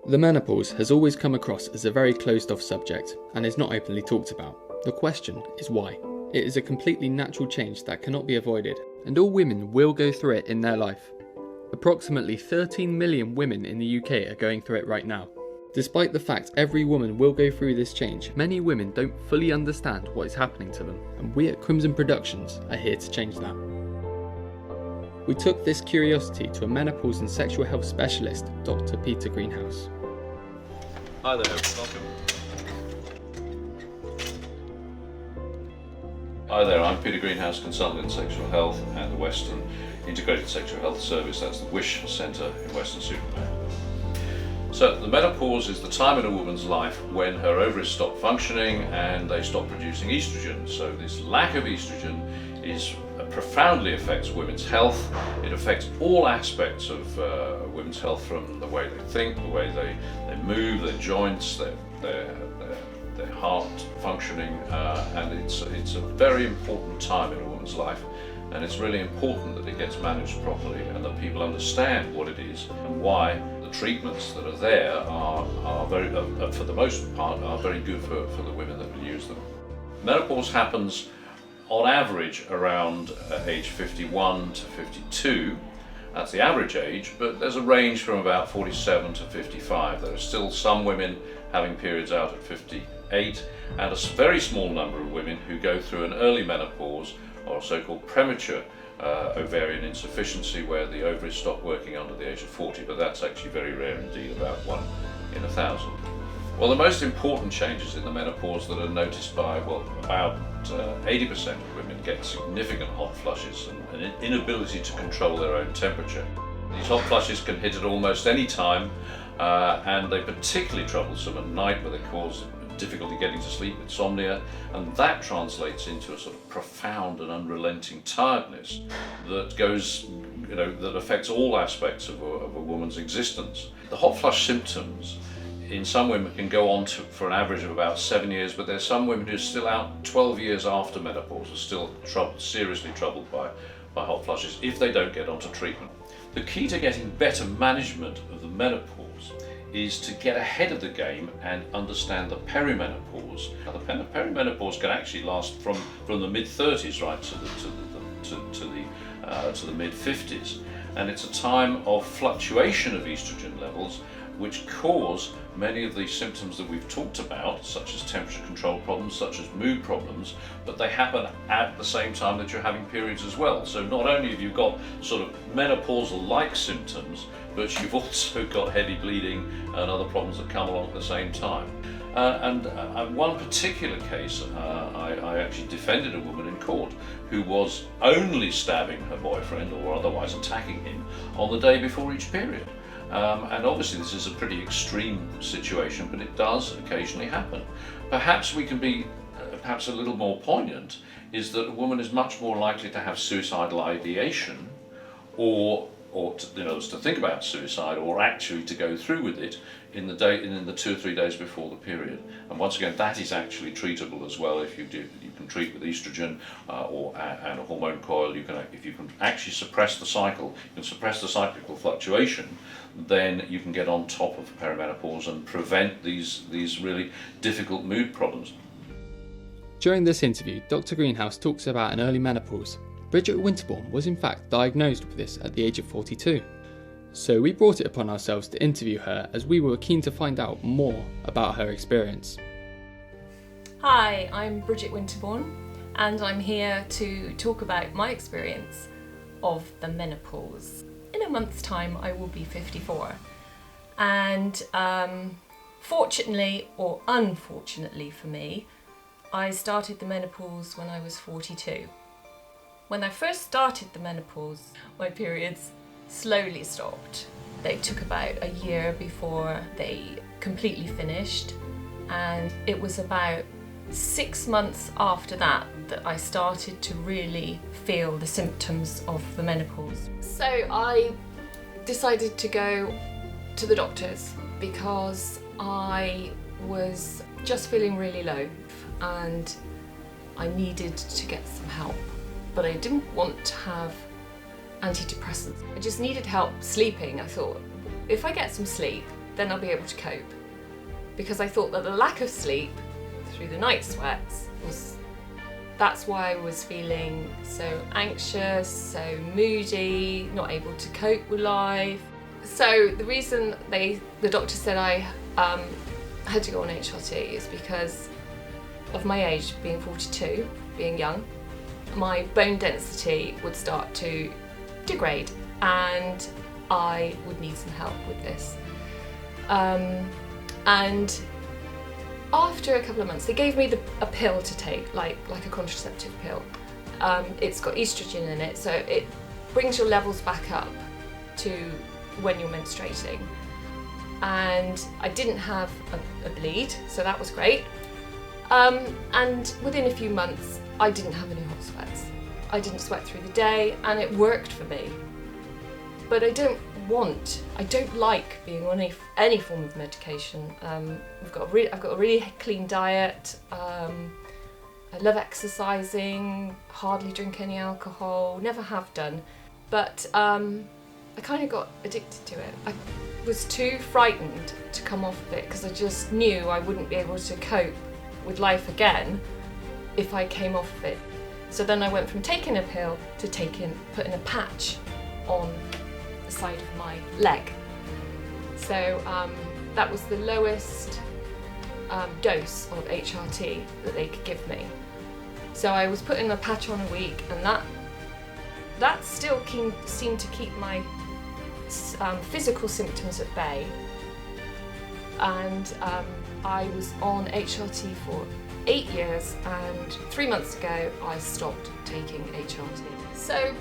The menopause has always come across as a very closed-off subject and is not openly talked about. The question is why. It is a completely natural change that cannot be avoided, and all women will go through it in their life. Approximately 13 million women in the UK are going through it right now. Despite the fact every woman will go through this change, many women don't fully understand what is happening to them, and we at Crimson Productions are here to change that. We took this curiosity to a menopause and sexual health specialist, Dr. Peter Greenhouse. Hi there, welcome. Hi there, I'm Peter Greenhouse, consultant in sexual health at the Western Integrated Sexual Health Service, that's the WISH Centre in Weston-super-Mare. So the menopause is the time in a woman's life when her ovaries stop functioning and they stop producing estrogen. So this lack of estrogen profoundly affects women's health. It affects all aspects of women's health, from the way they think, the way they move, their joints, their heart functioning, and it's a very important time in a woman's life, and it's really important that it gets managed properly and that people understand what it is and why the treatments that are there are very, for the most part, are very good for the women that will use them. Menopause happens on average around age 51 to 52. That's the average age, but there's a range from about 47 to 55. There are still some women having periods out at 58, and a very small number of women who go through an early menopause or so-called premature ovarian insufficiency, where the ovaries stop working under the age of 40, but that's actually very rare indeed, about 1 in 1,000. Well, the most important changes in the menopause that are noticed by, about 80% of women get significant hot flushes and an inability to control their own temperature. These hot flushes can hit at almost any time, and they're particularly troublesome at night, where they cause difficulty getting to sleep, insomnia, and that translates into a sort of profound and unrelenting tiredness that goes, that affects all aspects of a woman's existence. The hot flush symptoms in some women can go on for an average of about 7 years, but there's some women who are still out 12 years after menopause, are still seriously troubled by hot flushes if they don't get onto treatment. The key to getting better management of the menopause is to get ahead of the game and understand the perimenopause. Now, the perimenopause can actually last from the mid-30s right to the mid-50s, and it's a time of fluctuation of estrogen levels, which cause many of these symptoms that we've talked about, such as temperature control problems, such as mood problems, but they happen at the same time that you're having periods as well. So not only have you got sort of menopausal-like symptoms, but you've also got heavy bleeding and other problems that come along at the same time. One particular case, I actually defended a woman in court who was only stabbing her boyfriend or otherwise attacking him on the day before each period. And obviously this is a pretty extreme situation, but it does occasionally happen. Perhaps we can be perhaps a little more poignant, is that a woman is much more likely to have suicidal ideation or to think about suicide, or actually to go through with it in the 2 or 3 days before the period. And once again, that is actually treatable as well. If you can treat with estrogen and a hormone coil. If you can actually suppress the cycle, you can suppress the cyclical fluctuation, then you can get on top of perimenopause and prevent these really difficult mood problems. During this interview, Dr. Greenhouse talks about an early menopause. Bridget Winterbourne was in fact diagnosed with this at the age of 42. So we brought it upon ourselves to interview her, as we were keen to find out more about her experience. Hi, I'm Bridget Winterbourne, and I'm here to talk about my experience of the menopause. In a month's time I will be 54, and fortunately or unfortunately for me, I started the menopause when I was 42. When I first started the menopause, my periods slowly stopped. They took about a year before they completely finished, and it was about 6 months after that I started to really feel the symptoms of the menopause. So I decided to go to the doctors because I was just feeling really low and I needed to get some help. But I didn't want to have antidepressants. I just needed help sleeping. I thought, if I get some sleep, then I'll be able to cope. Because I thought that the lack of sleep through the night sweats that's why I was feeling so anxious, so moody, not able to cope with life. So the reason the doctor said I had to go on HRT is because of my age, being 42, being young. My bone density would start to degrade and I would need some help with this. And after a couple of months, they gave me a pill to take, like a contraceptive pill. It's got estrogen in it, so it brings your levels back up to when you're menstruating. And I didn't have a bleed, so that was great. And within a few months, I didn't have any hot sweats. I didn't sweat through the day, and it worked for me. But I don't like being on any form of medication. I've got a really clean diet. I love exercising, hardly drink any alcohol, never have done. But I kind of got addicted to it. I was too frightened to come off of it because I just knew I wouldn't be able to cope with life again if I came off of it. So then I went from taking a pill to putting a patch on the side of my leg. So that was the lowest dose of HRT that they could give me. So I was putting a patch on a week, and that still seemed to keep my physical symptoms at bay. And I was on HRT for 8 years, and 3 months ago I stopped taking HRT. So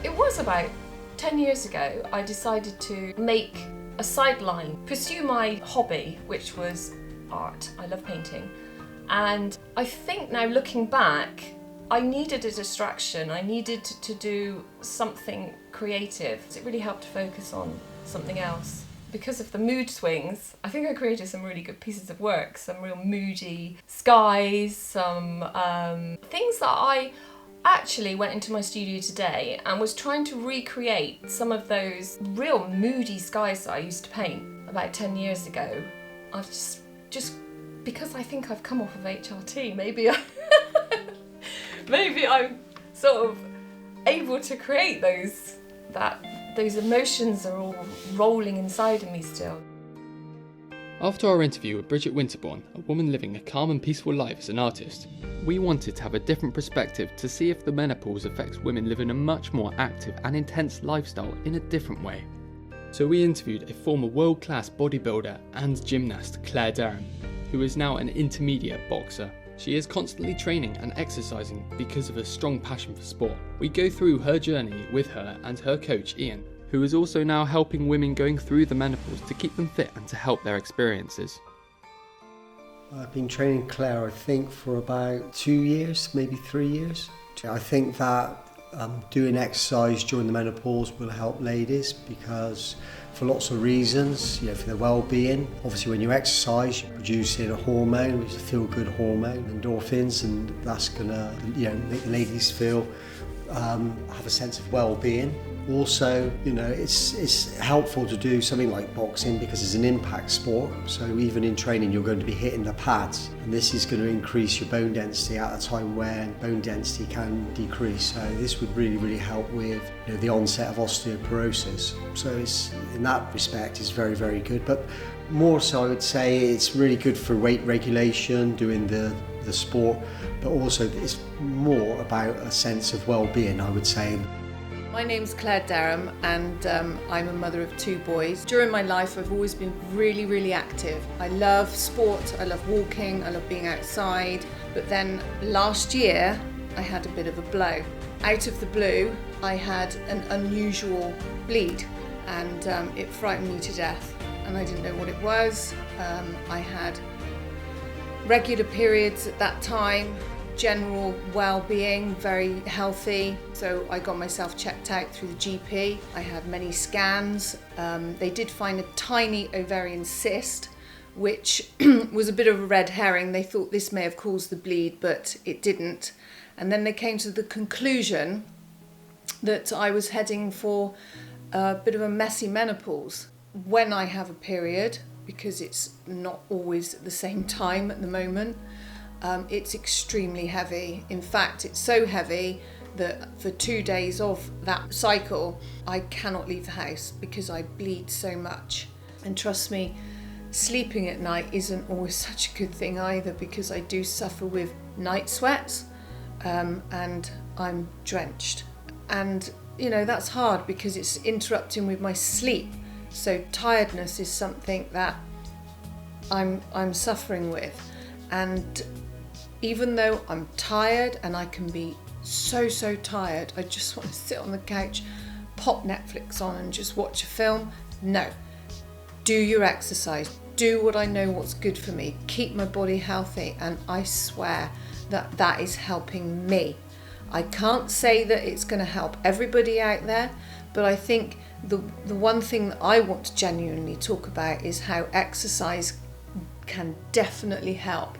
it was about 10 years ago, I decided to make a sideline, pursue my hobby, which was art. I love painting. And I think now looking back, I needed a distraction. I needed to do something creative. It really helped to focus on something else. Because of the mood swings, I think I created some really good pieces of work, some real moody skies, some things that I actually went into my studio today and was trying to recreate some of those real moody skies that I used to paint about 10 years ago. I've just because I think I've come off of HRT, maybe I'm sort of able to create those emotions are all rolling inside of me still. After our interview with Bridget Winterbourne, a woman living a calm and peaceful life as an artist, we wanted to have a different perspective to see if the menopause affects women living a much more active and intense lifestyle in a different way. So we interviewed a former world-class bodybuilder and gymnast, Claire Derham, who is now an intermediate boxer. She is constantly training and exercising because of a strong passion for sport. We go through her journey with her and her coach Ian, who is also now helping women going through the menopause to keep them fit and to help their experiences. I've been training Claire, I think, for about 2 years, maybe 3 years. I think that doing exercise during the menopause will help ladies because for lots of reasons, for their well-being. Obviously when you exercise, you're producing a hormone, which is a feel-good hormone, endorphins, and that's gonna make the ladies feel have a sense of well-being. Also, it's helpful to do something like boxing because it's an impact sport. So even in training, you're going to be hitting the pads, and this is going to increase your bone density at a time when bone density can decrease. So this would really, really help with the onset of osteoporosis. So it's, in that respect, it's very, very good. But more so, I would say it's really good for weight regulation, doing the sport, but also it's more about a sense of well-being, I would say. My name's Claire Derham, and I'm a mother of 2 boys. During my life I've always been really, really active. I love sport, I love walking, I love being outside, but then last year I had a bit of a blow. Out of the blue I had an unusual bleed, and it frightened me to death, and I didn't know what it was. I had regular periods at that time, general well-being, very healthy. So I got myself checked out through the GP. I had many scans. They did find a tiny ovarian cyst, which was a bit of a red herring. They thought this may have caused the bleed, but it didn't. And then they came to the conclusion that I was heading for a bit of a messy menopause. when I have a period, because it's not always at the same time at the moment, it's extremely heavy. In fact, it's so heavy that for 2 days of that cycle, I cannot leave the house because I bleed so much. And trust me, sleeping at night isn't always such a good thing either, because I do suffer with night sweats, and I'm drenched. And you know, that's hard because it's interrupting with my sleep. So tiredness is something that I'm suffering with. And even though I'm tired, and I can be so tired, I just want to sit on the couch, pop Netflix on and just watch a film. No, do your exercise, do what I know what's good for me, keep my body healthy, and I swear that is helping me. I can't say that it's going to help everybody out there, but I think the one thing that I want to genuinely talk about is how exercise can definitely help.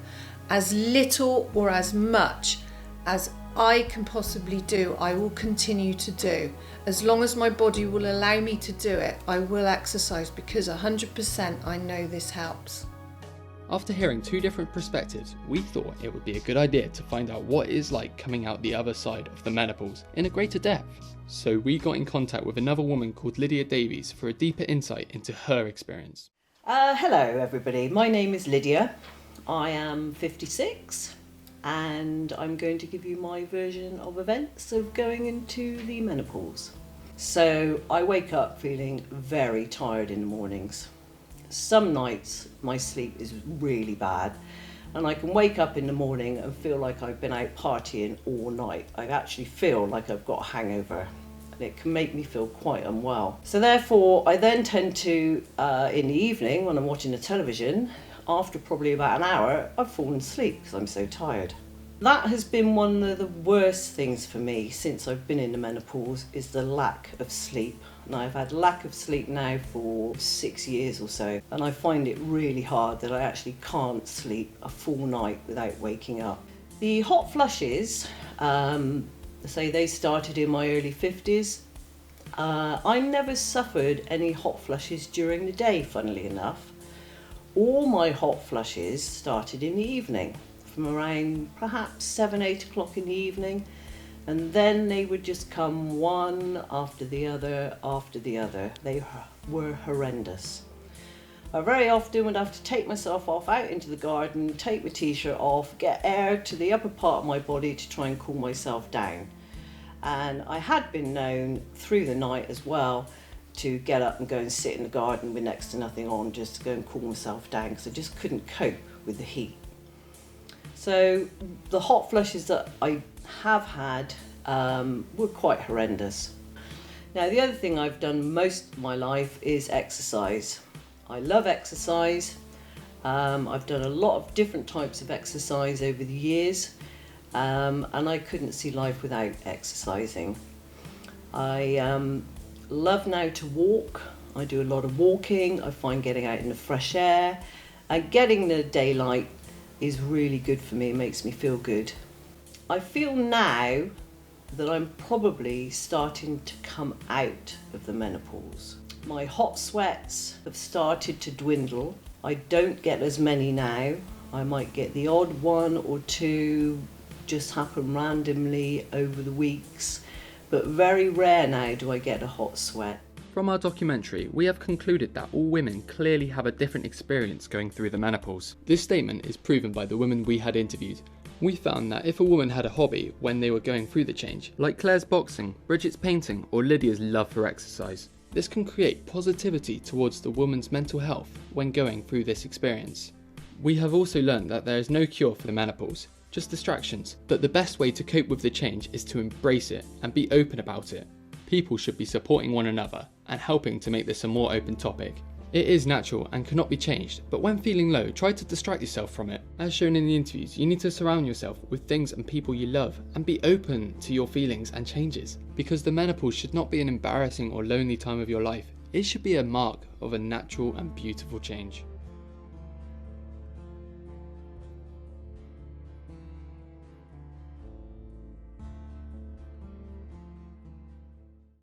As little or as much as I can possibly do, I will continue to do. As long as my body will allow me to do it, I will exercise, because 100% I know this helps. After hearing two different perspectives, we thought it would be a good idea to find out what it is like coming out the other side of the menopause in a greater depth. So we got in contact with another woman called Lydia Davies for a deeper insight into her experience. Hello everybody, my name is Lydia. I am 56 and I'm going to give you my version of events of going into the menopause. So I wake up feeling very tired in the mornings. Some nights my sleep is really bad, and I can wake up in the morning and feel like I've been out partying all night. I actually feel like I've got a hangover, and it can make me feel quite unwell. So therefore I then tend to, in the evening when I'm watching the television, after probably about an hour, I've fallen asleep because I'm so tired. That has been one of the worst things for me since I've been in the menopause, is the lack of sleep. And I've had lack of sleep now for 6 years or so, and I find it really hard that I actually can't sleep a full night without waking up. The hot flushes, say they started in my early 50s. I never suffered any hot flushes during the day, funnily enough. All my hot flushes started in the evening, from around perhaps 7-8 o'clock in the evening, and then they would just come one after the other after the other. They were horrendous. I very often would have to take myself off out into the garden, take my t-shirt off, get air to the upper part of my body to try and cool myself down. And I had been known through the night as well to get up and go and sit in the garden with next to nothing on, just to go and cool myself down, because I just couldn't cope with the heat. So the hot flushes that I have had were quite horrendous. Now, the other thing I've done most of my life is exercise. I love exercise. I've done a lot of different types of exercise over the years, and I couldn't see life without exercising. I love now to walk. I do a lot of walking. I find getting out in the fresh air and getting the daylight is really good for me. It makes me feel good. I feel now that I'm probably starting to come out of the menopause. My hot sweats have started to dwindle. I don't get as many now. I might get the odd one or two just happen randomly over the weeks, but very rare now do I get a hot sweat. From our documentary, we have concluded that all women clearly have a different experience going through the menopause. This statement is proven by the women we had interviewed. We found that if a woman had a hobby when they were going through the change, like Claire's boxing, Bridget's painting, or Lydia's love for exercise, this can create positivity towards the woman's mental health when going through this experience. We have also learned that there is no cure for the menopause, just distractions, but the best way to cope with the change is to embrace it and be open about it. People should be supporting one another and helping to make this a more open topic. It is natural and cannot be changed, but when feeling low, try to distract yourself from it. As shown in the interviews, you need to surround yourself with things and people you love and be open to your feelings and changes, because the menopause should not be an embarrassing or lonely time of your life. It should be a mark of a natural and beautiful change.